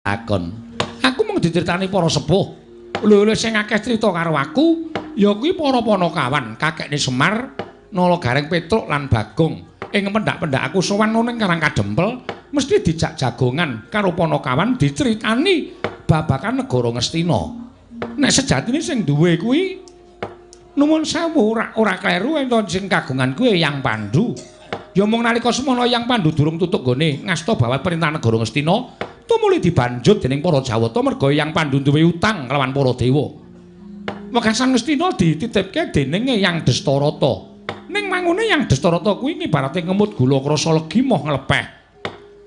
akon. Aku mung diceritani para sepuh. Lho sing akeh crita karo aku ya kuwi para Panakawan, kakekne Semar, Nala Gareng Petruk lan Bagong. Ing pendak-pendak aku sowan ning Karang Kadempel mesti dijak jagongan karo Panakawan diceritani babakan negara Ngastina. Nek sejatine sing duwe kuwi nuwun sewu ora kleru enten sing kagungan kuwi Eyang Pandhu. Ya mung nalika semana Eyang Pandhu durung tutuk gone ngasta bawat perintah negara Ngastina, tumuli dibanjut dening para Jawata merga Eyang Pandhu duwe utang kelawan para dewa. Wekasan Ngastina dititipke dening Eyang Dastarata. Ning mangune Eyang Dastarata kuwi ngibarate ngemut gula krasa legi moh nglepeh.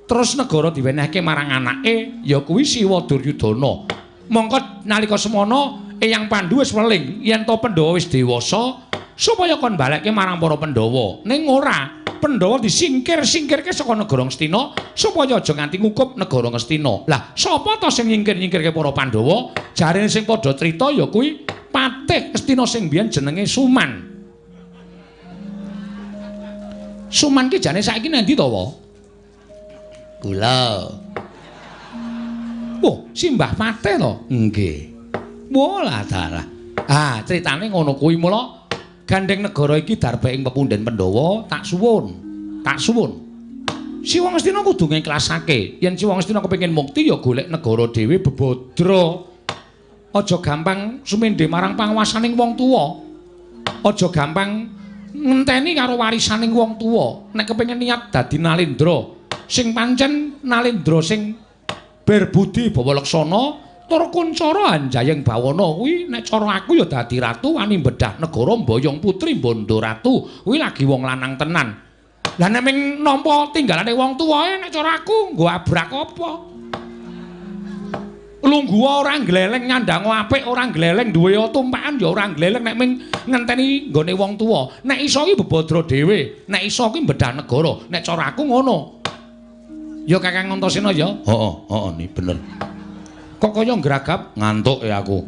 Terus negara diwenehke marang anake ya kuwi Siwa Duryudana. Mongko nalika semana Eyang Pandhu wis weling yen to Pandhawa wis dewasa supaya kon balekke marang para Pandhawa. Ning ora, Pandhawa disingkir-singkirke saka negara Ngastina supaya aja nganti ngukup negara Ngastina. Lah, sapa to sing nyingkir-nyingkirke para Pandhawa? Jarene sing padha crita ya kuwi Patih Ngastina sing biyen jenenge Suman. Suman ki jane saiki nendi to, Wa? Kula. Oh, Simbah Patih to? Nggih. Wolah dalah. Ah, critane ngono kuwi mula gandeng negara iki darbe ing pepundhen Pandhawa, tak suwun. Tak suwun. Siwa Ngastina kudu ngiklasake. Yen Siwa Ngastina kepengin mukti ya golek negara dhewe bebodra. Aja gampang sumendhe marang panguwasaning wong tuwa. Aja gampang ngenteni karo warisaning wong tuwa. Nek kepengin niat dadi Nalendra, sing pancen Nalendra sing berbudi bawa leksana tur kuncara Anjayeng Bawana kuwi nek cara aku ya dadi ratu wani mbedah negara mboyong putri Bondo Ratu kuwi lagi wong lanang tenan. Lah nek ming nampa tinggalane wong tuwae nek cara aku nggo abrak apa? Lungguh ora gleleng nyandang apik ora gleleng duwe tumpakan ya ora gleleng nek ming ngenteni nggone wong tuwa. Nek iso ki bebodro dhewe, nek iso ki mbedah negara. Nek cara aku ngono. Ya Kakang Antasena ya? Heeh, ni bener. Kok kaya ngragap ngantuk ya aku.